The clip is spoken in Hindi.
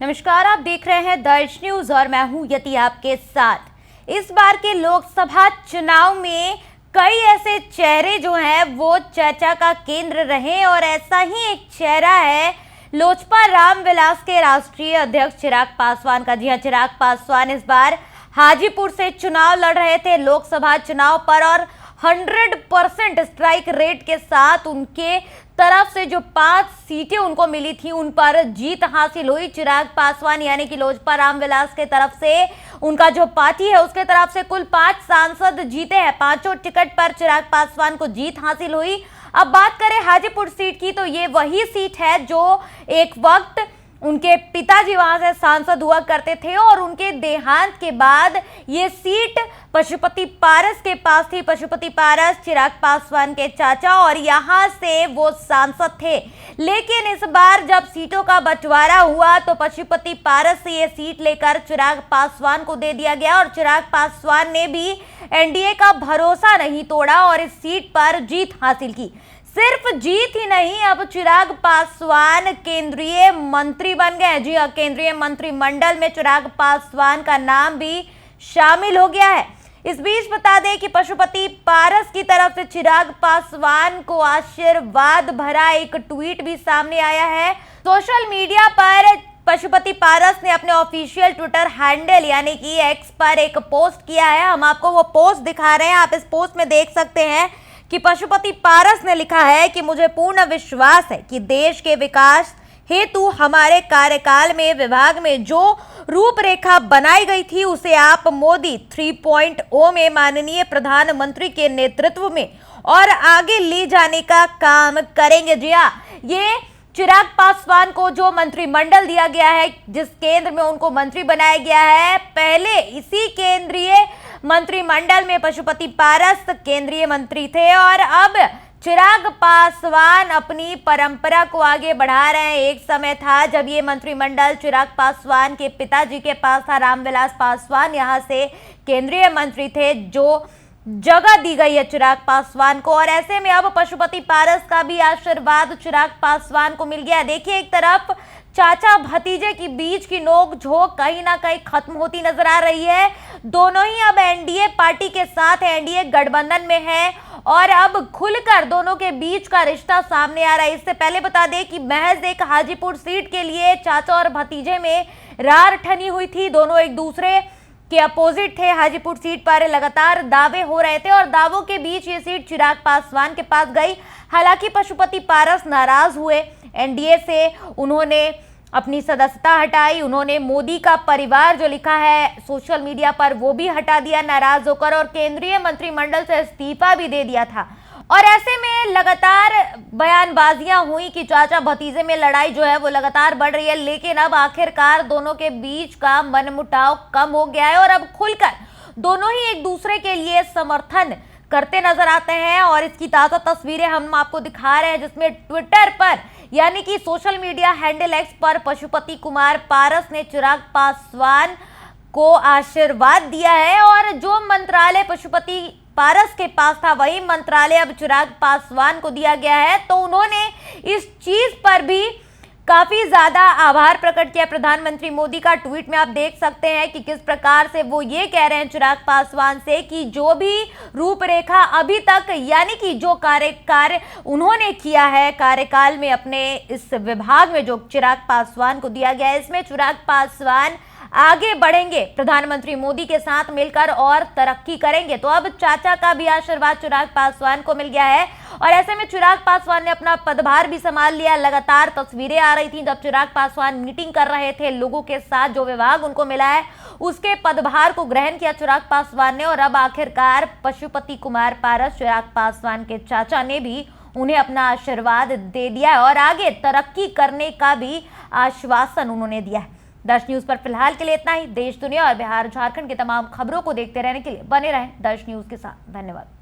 नमस्कार, आप देख रहे हैं दर्श न्यूज और मैं हूं यति आपके साथ। इस बार के लोकसभा चुनाव में कई ऐसे चेहरे जो हैं वो चर्चा का केंद्र रहे और ऐसा ही एक चेहरा है लोजपा रामविलास के राष्ट्रीय अध्यक्ष चिराग पासवान का। जी हां, चिराग पासवान इस बार हाजीपुर से चुनाव लड़ रहे थे लोकसभा चुनाव पर और 100% स्ट्राइक रेट के साथ उनके तरफ से जो 5 सीटें उनको मिली थी उन पर जीत हासिल हुई। चिराग पासवान यानी कि लोजपा रामविलास के तरफ से उनका जो पार्टी है उसके तरफ से कुल 5 सांसद जीते हैं। 5 टिकट पर चिराग पासवान को जीत हासिल हुई। अब बात करें हाजीपुर सीट की तो ये वही सीट है जो एक वक्त उनके पिताजी वहां से सांसद हुआ करते थे और उनके देहांत के बाद ये सीट पशुपति पारस के पास थी। पशुपति पारस चिराग पासवान के चाचा और यहां से वो सांसद थे, लेकिन इस बार जब सीटों का बंटवारा हुआ तो पशुपति पारस से ये सीट लेकर चिराग पासवान को दे दिया गया और चिराग पासवान ने भी एनडीए का भरोसा नहीं तोड़ा और इस सीट पर जीत हासिल की। सिर्फ जीत ही नहीं, अब चिराग पासवान केंद्रीय मंत्री बन गए। जी हां, केंद्रीय मंत्रिमंडल में चिराग पासवान का नाम भी शामिल हो गया है। इस बीच बता दें कि पशुपति पारस की तरफ से चिराग पासवान को आशीर्वाद भरा एक ट्वीट भी सामने आया है। सोशल मीडिया पर पशुपति पारस ने अपने ऑफिशियल ट्विटर हैंडल यानी कि एक्स पर एक पोस्ट किया है। हम आपको वो पोस्ट दिखा रहे हैं। आप इस पोस्ट में देख सकते हैं कि पशुपति पारस ने लिखा है कि मुझे पूर्ण विश्वास है कि देश के विकास हेतु हमारे कार्यकाल में विभाग में जो रूपरेखा बनाई गई थी उसे आप मोदी 3.0 में माननीय प्रधानमंत्री के नेतृत्व में और आगे ले जाने का काम करेंगे। जी हां, ये चिराग पासवान को जो मंत्रिमंडल दिया गया है, जिस केंद्र में उनको मंत्री बनाया गया है, पहले इसी केंद्रीय मंत्रिमंडल में पशुपति पारस केंद्रीय मंत्री थे और अब चिराग पासवान अपनी परंपरा को आगे बढ़ा रहे हैं। एक समय था जब ये मंत्रिमंडल चिराग पासवान के पिताजी के पास था। रामविलास पासवान यहां से केंद्रीय मंत्री थे, जो जगह दी गई है चिराग पासवान को और ऐसे में अब पशुपति पारस का भी आशीर्वाद चिराग पासवान को मिल गया। देखिए, एक तरफ चाचा भतीजे के बीच की नोक-झोंक कहीं ना कहीं खत्म होती नजर आ रही है। दोनों ही अब एनडीए पार्टी के साथ है, एनडीए गठबंधन में है और अब खुलकर दोनों के बीच का रिश्ता सामने आ रहा है। इससे पहले बता दें कि महज एक हाजीपुर सीट के लिए चाचा और भतीजे में रार ठनी हुई थी। दोनों एक दूसरे के अपोजिट थे। हाजीपुर सीट पर लगातार दावे हो रहे थे और दावों के बीच ये सीट चिराग पासवान के पास गई। हालांकि पशुपति पारस नाराज हुए एनडीए से, उन्होंने अपनी सदस्यता हटाई, उन्होंने मोदी का परिवार जो लिखा है सोशल मीडिया पर वो भी हटा दिया नाराज होकर और केंद्रीय मंत्रिमंडल से इस्तीफा भी दे दिया था। और ऐसे में लगातार बयानबाजियां हुई कि चाचा भतीजे में लड़ाई जो है वो लगातार बढ़ रही है, लेकिन अब आखिरकार दोनों के बीच का मनमुटाव कम हो गया है और अब खुलकर दोनों ही एक दूसरे के लिए समर्थन करते नजर आते हैं। और इसकी ताजा तस्वीरें हम आपको दिखा रहे हैं, जिसमें ट्विटर पर यानी कि सोशल मीडिया हैंडल एक्स पर पशुपति कुमार पारस ने चिराग पासवान को आशीर्वाद दिया है और जो मंत्रालय पशुपति पारस के पास था वही मंत्रालय अब चिराग पासवान को दिया गया है। तो उन्होंने इस चीज पर भी काफी ज्यादा आभार प्रकट किया प्रधानमंत्री मोदी का। ट्वीट में आप देख सकते हैं कि किस प्रकार से वो ये कह रहे हैं चिराग पासवान से कि जो भी रूपरेखा अभी तक यानी कि जो कार्य उन्होंने किया है कार्यकाल में अपने इस विभाग में जो चिराग पासवान को दिया गया है, इसमें चिराग पासवान आगे बढ़ेंगे, प्रधानमंत्री मोदी के साथ मिलकर और तरक्की करेंगे। तो अब चाचा का भी आशीर्वाद चिराग पासवान को मिल गया है और ऐसे में चिराग पासवान ने अपना पदभार भी संभाल लिया। लगातार तस्वीरें आ रही थी जब चिराग पासवान मीटिंग कर रहे थे लोगों के साथ, जो विभाग उनको मिला है उसके पदभार को ग्रहण किया चिराग पासवान ने और अब आखिरकार पशुपति कुमार पारस चिराग पासवान के चाचा ने भी उन्हें अपना आशीर्वाद दे दिया है और आगे तरक्की करने का भी आश्वासन उन्होंने दिया है। दर्श न्यूज पर फिलहाल के लिए इतना ही। देश, दुनिया और बिहार झारखंड की तमाम खबरों को देखते रहने के लिए बने रहें दर्श न्यूज के साथ। धन्यवाद।